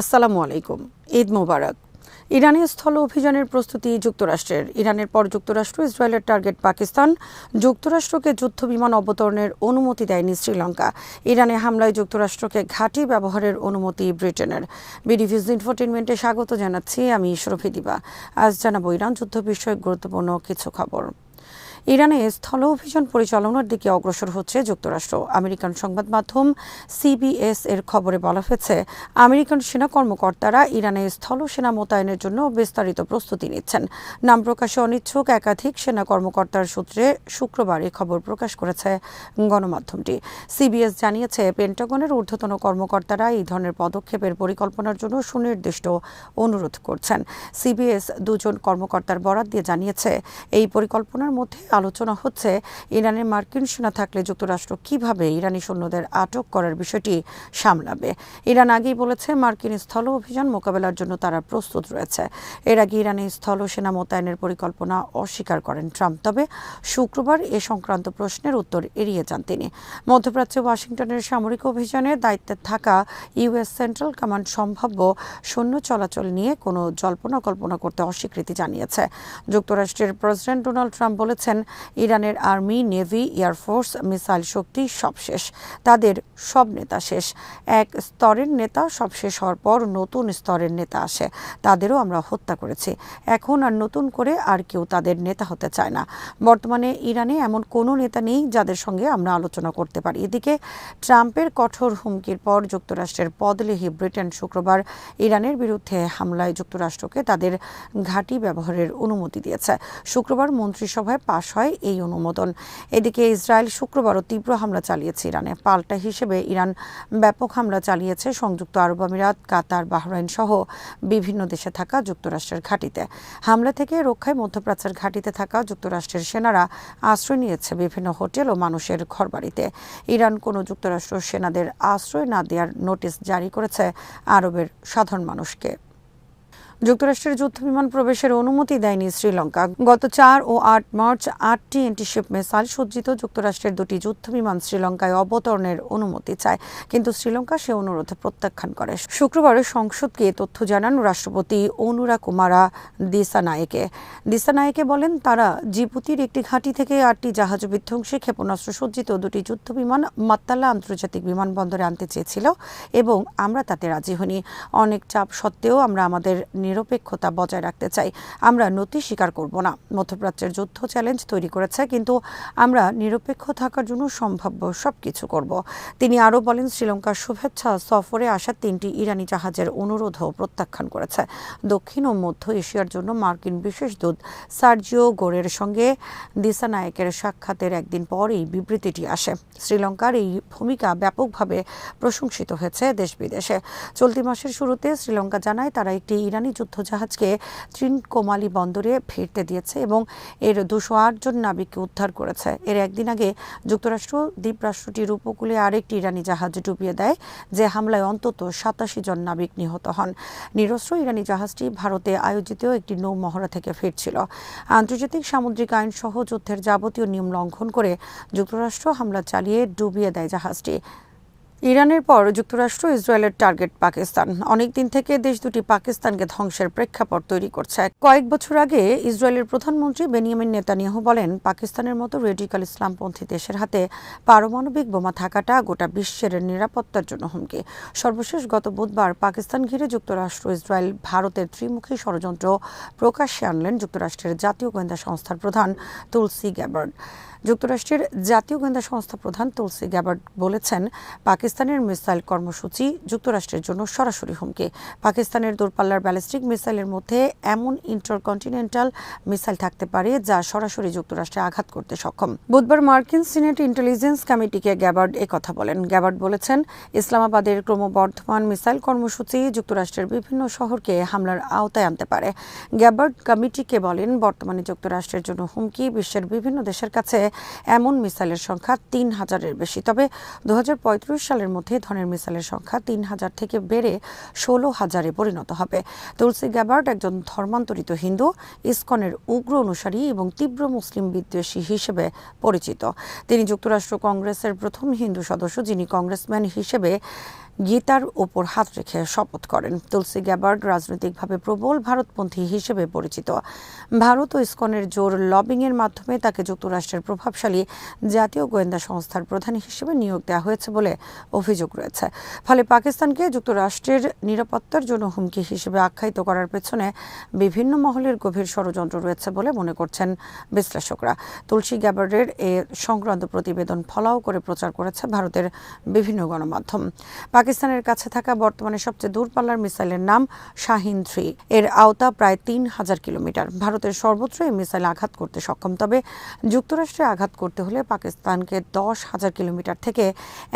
আসসালামু আলাইকুম। ঈদ মোবারক। ইরানি স্থল অভিযানের প্রস্তুতি যুক্তরাষ্ট্রের। ইরানের পর যুক্তরাষ্ট্র, ইসরায়েলের টার্গেট পাকিস্তান। যুক্তরাষ্ট্রকে যুদ্ধ বিমান অবতরণের অনুমতি দেয়নি শ্রীলঙ্কা। ইরানে হামলায় যুক্তরাষ্ট্রকে ঘাঁটি ব্যবহারের অনুমতি ব্রিটেনের। বিডিভিউজ ইনফোটেইনমেন্টে স্বাগত জানাচ্ছি, আমি ইশরফি দিবা। আজ জানাবো ইরান যুদ্ধ বিষয়ক গুরুত্বপূর্ণ কিছু খবর। ইরানে স্থল অভিযান পরিচালনার দিকে অগ্রসর হচ্ছে যুক্তরাষ্ট্র। আমেরিকান সংবাদ মাধ্যম সিবিএস এর খবরে বলা হয়েছে, আমেরিকান সেনা কর্মকর্তারা ইরানে স্থল সেনা মোতায়েনের জন্য বিস্তারিত প্রস্তুতি নিচ্ছেন। নাম প্রকাশে অনিচ্ছুক একাধিক সেনা কর্মকর্তার সূত্রে শুক্রবার এই খবর প্রকাশ করেছে গণমাধ্যমটি। সিবিএস জানিয়েছে, পেন্টাগনের ঊর্ধ্বতন কর্মকর্তারা এই ধরনের পদক্ষেপের পরিকল্পনার জন্য সুনির্দিষ্ট অনুরোধ করছেন। সিবিএস দুজন কর্মকর্তার বরাত দিয়ে জানিয়েছে, এই পরিকল্পনার মধ্যে আলোচনা হচ্ছে ইরানের মার্কিন সেনা থাকলে যুক্তরাষ্ট্র কিভাবে ইরানি সৈন্যদের আটক করার বিষয়টি সামলাবে। ইরান আগেই বলেছে, মার্কিন স্থল অভিযান মোকাবেলার জন্য তারা প্রস্তুত রয়েছে। এর আগে ইরানে স্থল সেনা মোতায়েনের পরিকল্পনা অস্বীকার করেন ট্রাম্প। তবে শুক্রবার এ সংক্রান্ত প্রশ্নের উত্তর এড়িয়ে যান তিনি। মধ্যপ্রাচ্যে ওয়াশিংটনের সামরিক অভিযানের দায়িত্বে থাকা ইউএস সেন্ট্রাল কমান্ড সম্ভাব্য সৈন্য চলাচল নিয়ে কোনো জল্পনা কল্পনা করতে অস্বীকৃতি জানিয়েছে। যুক্তরাষ্ট্রের প্রেসিডেন্ট ডোনাল্ড ট্রাম্প বলেছেন, ইরানের আর্মি, নেভি, এয়ারফোর্স, মিসাইল শক্তি সব শেষ। তাদের সব নেতা শেষ। এক স্তরের নেতা সব শেষ হওয়ার পর নতুন স্তরের নেতা আসে। তাদেরও আমরা হত্যা করেছি। এখন আর নতুন করে আর কেউ তাদের নেতা হতে চায় না। বর্তমানে ইরানে এমন কোনো নেতা নেই যাদের সঙ্গে আমরা আলোচনা করতে পারি। এদিকে ট্রাম্পের কঠোর হুমকির পর যুক্তরাষ্ট্রের পদলেহী ব্রিটেন শুক্রবার ইরানের বিরুদ্ধে হামলায় যুক্তরাষ্ট্রকে তাদের ঘাঁটি ব্যবহারের অনুমতি দিয়েছে। শুক্রবার মন্ত্রিসভায় পাশ হয় এই অনুমোদন। এদিকে ইসরায়েল শুক্রবারও তীব্র হামলা চালিয়েছে ইরানে। পাল্টা হিসেবে ইরান ব্যাপক হামলা চালিয়েছে সংযুক্ত আরব আমিরাত, কাতার, বাহরাইন সহ বিভিন্ন দেশে থাকা যুক্তরাষ্ট্রের ঘাঁটিতে। হামলা থেকে রক্ষায় মধ্যপ্রাচ্যের ঘাঁটিতে থাকা যুক্তরাষ্ট্রের সেনারা আশ্রয় নিয়েছে বিভিন্ন হোটেল ও মানুষের ঘরবাড়িতে। ইরান কোনো যুক্তরাষ্ট্র সেনাদের আশ্রয় না দেওয়ার নোটিশ জারি করেছে আরবের সাধারণ মানুষকে। যুক্তরাষ্ট্রের যুদ্ধবিমান প্রবেশের অনুমতি দেয়নি শ্রীলঙ্কা। গত 4 ও 8 মার্চ 8টি অ্যান্টিশিপ মিসাইল সজ্জিত যুক্তরাষ্ট্রের দুটি যুদ্ধবিমান শ্রীলঙ্কায় অবতরণের অনুমতি চায়, কিন্তু শ্রীলঙ্কা সে অনুরোধ প্রত্যাখ্যান করে। শুক্রবার সংসদকে তথ্য জানান রাষ্ট্রপতি অনুরা কুমারা দিসানায়েকে। দিসানায়েকে বলেন, তারা জিবুতির একটি ঘাঁটি থেকে 8টি জাহাজ বিধ্বংসী ক্ষেপণাস্ত্র সজ্জিত দুটি যুদ্ধবিমান মাত্তালা আন্তর্জাতিক বিমানবন্দরে আনতে চেয়েছিল এবং আমরা তাতে রাজি হইনি। অনেক চাপ সত্ত্বেও আমরা আমাদের নিরপেক্ষতা বজায় রাখতে চাই। আমরা নতি স্বীকার করব না। মধ্যপ্রাচ্যের যুদ্ধ চ্যালেঞ্জ তৈরি করেছে, কিন্তু আমরা নিরপেক্ষ থাকার জন্য সম্ভাব্য সবকিছু করব। তিনি আরও বলেন, শ্রীলঙ্কার শুভেচ্ছা সফরে আসা 3টি ইরানি জাহাজের অনুরোধও প্রত্যাখ্যান করেছে। দক্ষিণ ও মধ্য এশিয়ার জন্য মার্কিন বিশেষ দূত সার্জিও গোরের সঙ্গে দিসানায়েকের সাক্ষাতের একদিন পর এই বিবৃতিটি আসে। শ্রীলঙ্কার এই ভূমিকা ব্যাপকভাবে প্রশংসিত হয়েছে দেশ বিদেশে। চলতি মাসের শুরুতে শ্রীলঙ্কা জানায়, তারা একটি ইরানি যুদ্ধজাহাজকে ত্রিনকোমালি বন্দরে ফিরতে দিয়েছে এবং এর 208 জন নাবিককে উদ্ধার করেছে। এর একদিন আগে যুক্তরাষ্ট্র দ্বীপরাষ্ট্রটির উপকূলে আরেকটি ইরানি জাহাজ ডুবিয়ে দেয়, যে হামলায় অন্তত 87 জন নাবিক নিহত হন। নিরস্ত্র ইরানি জাহাজটি ভারতে আয়োজিত একটি নৌ মহড়া থেকে ফিরছিল। আন্তর্জাতিক সামুদ্রিক আইন সহ যুদ্ধের যাবতীয় নিয়ম লঙ্ঘন করে যুক্তরাষ্ট্র হামলা চালিয়ে ডুবিয়ে দেয় জাহাজটি। ইরানের পর যুক্তরাষ্ট্র, ইসরায়েলের টার্গেট পাকিস্তান। অনেক দিন থেকে দেশ দুটি পাকিস্তানকে ধ্বংসের প্রেক্ষাপট তৈরি করছে। কয়েক বছর আগে ইসরায়েলের প্রধানমন্ত্রী বেনিয়ামিন নেতানিয়াহু বলেন, পাকিস্তানের মতো রেডিক্যাল ইসলামপন্থী দেশের হাতে পারমাণবিক বোমা থাকাটা গোটা বিশ্বের নিরাপত্তার জন্য হুমকি। সর্বশেষ গত বুধবার পাকিস্তান ঘিরে যুক্তরাষ্ট্র, ইসরায়েল, ভারতের ত্রিমুখী ষড়যন্ত্র প্রকাশ্যে আনলেন যুক্তরাষ্ট্রের জাতীয় গোয়েন্দা সংস্থার প্রধান তুলসি গ্যাবার্ড। যুক্তরাষ্ট্রের জাতীয় গোয়েন্দা সংস্থা প্রধান তুলসি গ্যাবার্ড বলেছেন, পাকিস্তানের মিসাইল কর্মসূচি যুক্তরাষ্ট্রের জন্য সরাসরি হুমকি। পাকিস্তানের দূরপাল্লার ব্যালিস্টিক মিসাইলের মধ্যে এমন ইন্টারকন্টিনেন্টাল মিসাইল থাকতে পারে যা সরাসরি যুক্তরাষ্ট্রে আঘাত করতে সক্ষম। বুধবার মার্কিন সিনেট ইন্টেলিজেন্স কমিটিকে গ্যাবার্ড একথা বলেন। গ্যাবার্ড বলেছেন, ইসলামাবাদের ক্রমবর্ধমান মিসাইল কর্মসূচি যুক্তরাষ্ট্রের বিভিন্ন শহরকে হামলার আওতায় আনতে পারে। গ্যাবার্ড কমিটিকে বলেন, বর্তমানে যুক্তরাষ্ট্রের জন্য হুমকি বিশ্বের বিভিন্ন দেশের কাছে এমন মিসাইলের সংখ্যা 3000-এর বেশি। তবে 2035 সালের মধ্যে ধরনের মিসাইলের সংখ্যা 3000 থেকে বেড়ে 16,000-এ পরিণত হবে। তুলসি গ্যাবার্ড একজন ধর্মান্তরিত হিন্দু, ইসকনের উগ্র অনুসারী এবং তীব্র মুসলিম বিদ্বেষী হিসেবে পরিচিত। তিনি যুক্তরাষ্ট্র কংগ্রেসের প্রথম হিন্দু সদস্য, যিনি কংগ্রেসম্যান হিসেবে গীতার ওপর হাত রেখে শপথ করেন। তুলসী গ্যাবার্ড রাজনৈতিকভাবে প্রবল ভারতপন্থী হিসেবে পরিচিত। ভারত ও ইসকনের জোর লবিংয়ের মাধ্যমে তাকে যুক্তরাষ্ট্রের প্রভাবশালী জাতীয় গোয়েন্দা সংস্থার প্রধান হিসেবে নিয়োগ দেওয়া হয়েছে বলে অভিযোগ রয়েছে। ফলে পাকিস্তানকে যুক্তরাষ্ট্রের নিরাপত্তার জন্য হুমকি হিসেবে আখ্যায়িত করার পেছনে বিভিন্ন মহলের গভীর ষড়যন্ত্র রয়েছে বলে মনে করছেন বিশ্লেষকরা। তুলসী গ্যাবার্ডের এ সংক্রান্ত প্রতিবেদন ফলাও করে প্রচার করেছে ভারতের বিভিন্ন গণমাধ্যম। পাকিস্তানের কাছে থাকা বর্তমানে সবচেয়ে দূরপাল্লার মিসাইলের নাম শাহিন-3। এর আওতা প্রায় ৩,০০০ কিলোমিটার। ভারতের সর্বত্র এই মিসাইল আঘাত করতে সক্ষম, তবে যুক্তরাষ্ট্রে আঘাত করতে হলে পাকিস্তানকে ১০,০০০ কিলোমিটার থেকে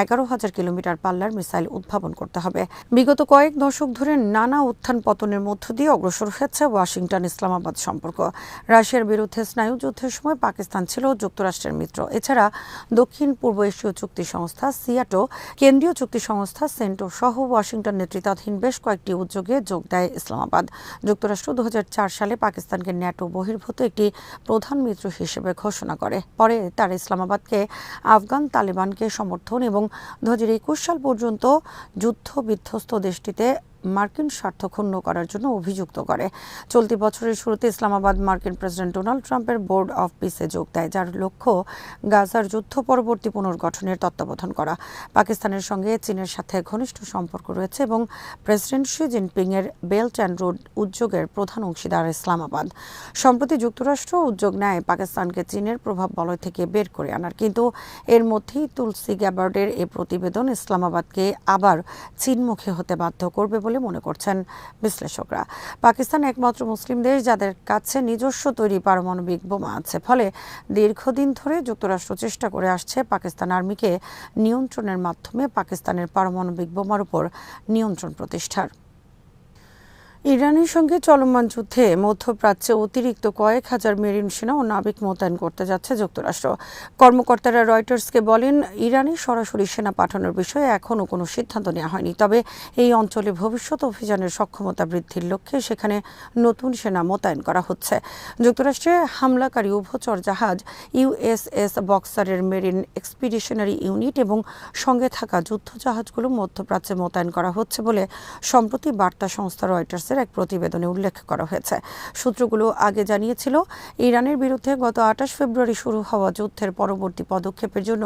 ১১,০০০ কিলোমিটার পাল্লার মিসাইল উদ্ভাবন করতে হবে। বিগত কয়েক দশক ধরে নানা উত্থান পতনের মধ্য দিয়ে অগ্রসর হয়েছে ওয়াশিংটন ইসলামাবাদ সম্পর্ক। রাশিয়ার বিরুদ্ধে স্নায়ুযুদ্ধের সময় পাকিস্তান ছিল যুক্তরাষ্ট্রের মিত্র। এছাড়া দক্ষিণ পূর্ব এশীয় চুক্তি সংস্থা সিয়াটো, কেন্দ্রীয় চুক্তি সংস্থা সেন্টো সহ ওয়াশিংটন নেতৃত্বাধীন বেশ কয়েকটি উদ্যোগে যোগ দেয় ইসলামাবাদ। যুক্তরাষ্ট্র ২০০৪ সালে পাকিস্তানকে ন্যাটো বহির্ভূত একটি প্রধান মিত্র হিসেবে ঘোষণা করে। পরে তারা ইসলামাবাদকে আফগান তালেবানকে সমর্থন এবং ২০২১ সাল পর্যন্ত যুদ্ধ বিধ্বস্ত দেশটিতে মার্কিন স্বার্থ ক্ষুণ্ণ করার জন্য অভিযুক্ত করে। চলতি বছরের শুরুতে ইসলামাবাদ মার্কিন প্রেসিডেন্ট ডোনাল্ড ট্রাম্পের বোর্ড অফ পিসে যোগ দেয়, যার লক্ষ্য গাজার যুদ্ধ পরবর্তী পুনর্গঠনের তত্ত্বাবধান করা। পাকিস্তানের সঙ্গে চীনের সাথে ঘনিষ্ঠ সম্পর্ক রয়েছে এবং প্রেসিডেন্ট শি জিনপিংয়ের বেল্ট অ্যান্ড রোড উদ্যোগের প্রধান অংশীদার ইসলামাবাদ। সম্প্রতি যুক্তরাষ্ট্র উদ্যোগ নেয় পাকিস্তানকে চীনের প্রভাব বলয় থেকে বের করে আনার, কিন্তু এর মধ্যেই তুলসী গ্যাবার্ডের এ প্রতিবেদন ইসলামাবাদকে আবার চীনমুখী হতে বাধ্য করবে বলে মনে করছেন বিশ্লেষকরা। পাকিস্তান একমাত্র মুসলিম দেশ যাদের কাছে নিজস্ব তৈরি পারমাণবিক বোমা আছে। ফলে দীর্ঘদিন ধরে যুক্তরাষ্ট্র চেষ্টা করে আসছে পাকিস্তান আর্মিকে নিয়ন্ত্রণের মাধ্যমে পাকিস্তানের পারমাণবিক বোমার উপর নিয়ন্ত্রণ প্রতিষ্ঠার। ইরানের সঙ্গে চলমান যুদ্ধে মধ্যপ্রাচ্যে অতিরিক্ত কয়েক হাজার মেরিন সেনা ও নাবিক মোতায়েন করতে যাচ্ছে যুক্তরাষ্ট্র। কর্মকর্তারা রয়টার্সকে বলেন, ইরানে সরাসরি সেনা পাঠানোর বিষয়ে এখনও কোনো সিদ্ধান্ত নেওয়া হয়নি, তবে এই অঞ্চলে ভবিষ্যৎ অভিযানের সক্ষমতা বৃদ্ধির লক্ষ্যে সেখানে নতুন সেনা মোতায়েন করা হচ্ছে। যুক্তরাষ্ট্রে হামলাকারী উভচর জাহাজ ইউএসএস বক্সারের মেরিন এক্সপিডিশনারি ইউনিট এবং সঙ্গে থাকা যুদ্ধ জাহাজগুলো মধ্যপ্রাচ্যে মোতায়েন করা হচ্ছে বলে সম্প্রতি বার্তা সংস্থা রয়টার্সের এক প্রতিবেদনে উল্লেখ করা হয়েছে। সূত্রগুলো আগে জানিয়েছিল, ইরানের বিরুদ্ধে গত ২৮ ফেব্রুয়ারি শুরু হওয়া যুদ্ধের পরবর্তী পদক্ষেপের জন্য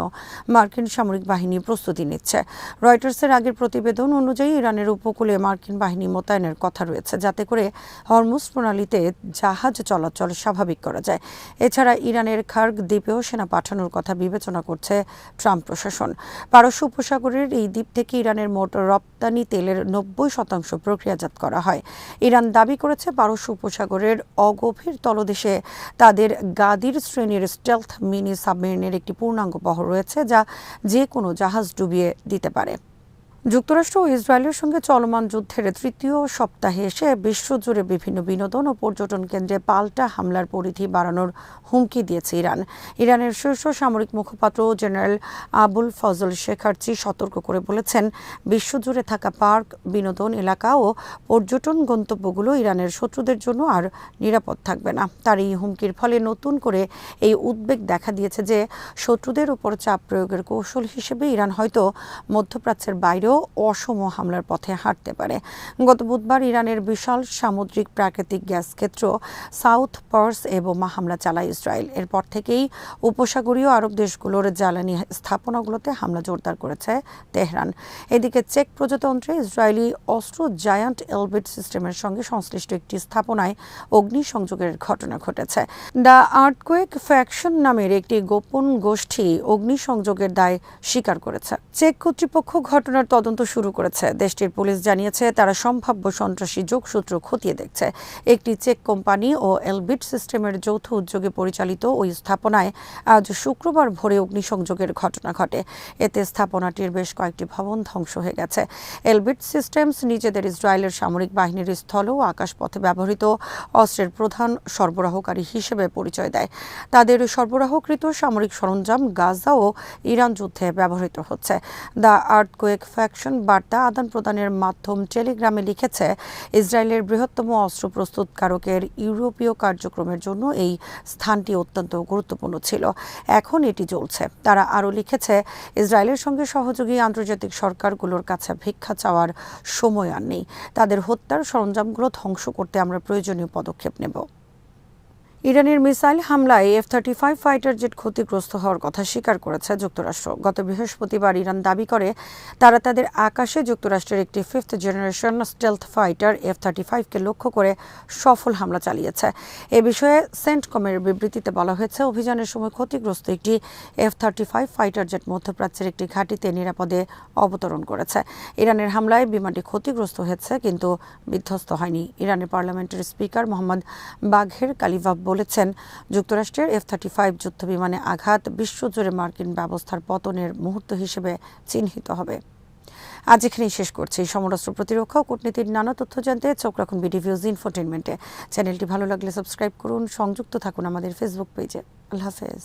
মার্কিন সামরিক বাহিনী প্রস্তুতি নিচ্ছে। রয়টার্সের আগের প্রতিবেদন অনুযায়ী ইরানের উপকূলে মার্কিন বাহিনী মোতায়েনের কথা রয়েছে, যাতে করে হরমুজ প্রণালীতে জাহাজ চলাচল স্বাভাবিক করা যায়। এছাড়া ইরানের খার্গ দ্বীপেও সেনা পাঠানোর কথা বিবেচনা করছে ট্রাম্প প্রশাসন। পারস্য উপসাগরের এই দ্বীপ থেকে ইরানের মোট রপ্তানি তেলের ৯০% প্রক্রিয়াজাত করা হয়। ইরান দাবি করেছে পারস্য উপসাগরের অগভীর তলদেশে তাদের গাদির শ্রেণীর স্টেলথ মিনি সাবমেরিনের একটি পূর্ণাঙ্গ বহর রয়েছে, যা যে কোনো জাহাজ ডুবিয়ে দিতে পারে। যুক্তরাষ্ট্র ও ইসরায়েলের সঙ্গে চলমান যুদ্ধের তৃতীয় সপ্তাহে এসে বিশ্বজুড়ে বিভিন্ন বিনোদন ও পর্যটন কেন্দ্রে পাল্টা হামলার পরিধি বাড়ানোর হুমকি দিয়েছে ইরান। ইরানের শীর্ষ সামরিক মুখপাত্র জেনারেল আবুল ফজল শেখারচি সতর্ক করে বলেছেন, বিশ্বজুড়ে থাকা পার্ক, বিনোদন এলাকা ও পর্যটন গন্তব্যগুলো ইরানের শত্রুদের জন্য আর নিরাপদ থাকবে না। তার এই হুমকির ফলে নতুন করে এই উদ্বেগ দেখা দিয়েছে যে শত্রুদের উপর চাপ প্রয়োগের কৌশল হিসেবে ইরান হয়তো মধ্যপ্রাচ্যের বাইরেও অসম হামলার পথে হাঁটতে পারে। গত বুধবার ইরানের বিশাল সামুদ্রিক প্রাকৃতিক গ্যাস ক্ষেত্র সাউথ পার্স এ বোমা হামলা চালায় ইসরায়েল। এরপর থেকেই উপসাগরীয় আরব দেশগুলোর জ্বালানি স্থাপনাগুলোতে হামলা জোরদার করেছে তেহরান। এদিকে চেক প্রজাতন্ত্রে ইসরায়েলি অস্ত্র জায়ান্ট এলবিট সিস্টেমের সঙ্গে সংশ্লিষ্ট একটি স্থাপনায় অগ্নিসংযোগের ঘটনা ঘটেছে। দ্য আর্থকোয়েক ফ্যাকশন নামের একটি গোপন গোষ্ঠী অগ্নিসংযোগের দায় স্বীকার করেছে। চেক কর্তৃপক্ষ ঘটনার তদন্ত শুরু করেছে। দেশটির পুলিশ জানিয়েছে, তারা সম্ভাব্য সন্ত্রাসী যোগসূত্র খতিয়ে দেখছে। একটি চেক কোম্পানি ও এলবিট সিস্টেমের যৌথ উদ্যোগে পরিচালিত ওই স্থাপনায় আজ শুক্রবার ভোরে অগ্নিসংযোগের ঘটনা ঘটে। এতে স্থাপনাটির বেশ কয়েকটি ভবন ধ্বংস হয়ে গেছে। এলবিট সিস্টেমস নিজেদের ইসরায়েলের সামরিক বাহিনীর স্থল ও আকাশপথে ব্যবহৃত অস্ত্রের প্রধান সরবরাহকারী হিসেবে পরিচয় দেয়। তাদের সরবরাহকৃত সামরিক সরঞ্জাম গাজা ও ইরান যুদ্ধে ব্যবহৃত হচ্ছে। দ্য আর্থকোয়েক ইন্টারাকশন বার্তা আদান প্রদানের মাধ্যম টেলিগ্রামে লিখেছে, ইসরায়েলের বৃহত্তম অস্ত্র প্রস্তুতকারকের ইউরোপীয় কার্যক্রমের জন্য এই স্থানটি অত্যন্ত গুরুত্বপূর্ণ ছিল। এখন এটি চলছে। তারা আরও লিখেছে, ইসরায়েলের সঙ্গে সহযোগী আন্তর্জাতিক সরকারগুলোর কাছে ভিক্ষা চাওয়ার সময় আর নেই। তাদের হত্যার সরঞ্জামগুলো ধ্বংস করতে আমরা প্রয়োজনীয় পদক্ষেপ নেব। ইরানের মিসাইল হামলায় F-35 ফাইটার জেট ক্ষতিগ্রস্ত হওয়ার কথা স্বীকার করেছে যুক্তরাষ্ট্র। গত বৃহস্পতিবার ইরান দাবি করে তারা তাদের আকাশে যুক্তরাষ্ট্রের একটি 5th জেনারেশন স্টেলথ ফাইটার F-35কে লক্ষ্য করে সফল হামলা চালিয়েছে। এ বিষয়ে সেন্টকমের বিবৃতিতে বলা হয়েছে, অভিযানের সময় ক্ষতিগ্রস্ত একটি F-35 ফাইটার জেট মধ্যপ্রাচ্যের একটি ঘাঁটিতে নিরাপদে অবতরণ করেছে। ইরানের হামলায় বিমানটি ক্ষতিগ্রস্ত হয়েছে কিন্তু বিধ্বস্ত হয়নি। ইরানের পার্লামেন্টের স্পিকার মোহাম্মদ বাঘের কালিবাফ বলেছেন, যুক্তরাষ্ট্রের F-35 যুদ্ধ বিমানে আঘাত বিশ্বজুড়ে মার্কিন ব্যবস্থার পতনের মুহূর্ত হিসেবে চিহ্নিত হবে। আজ এখানেই শেষ করছি। সমরাস্ত্র প্রতিরক্ষা ও কূটনীতির নানা তথ্য জানতে চোখ রাখুন বিডিভিউজ ইনফোটেইনমেন্টে। চ্যানেলটি ভালো লাগলে সাবস্ক্রাইব করুন, সংযুক্ত থাকুন আমাদের ফেসবুক পেজে। আল্লাহ হাফেজ।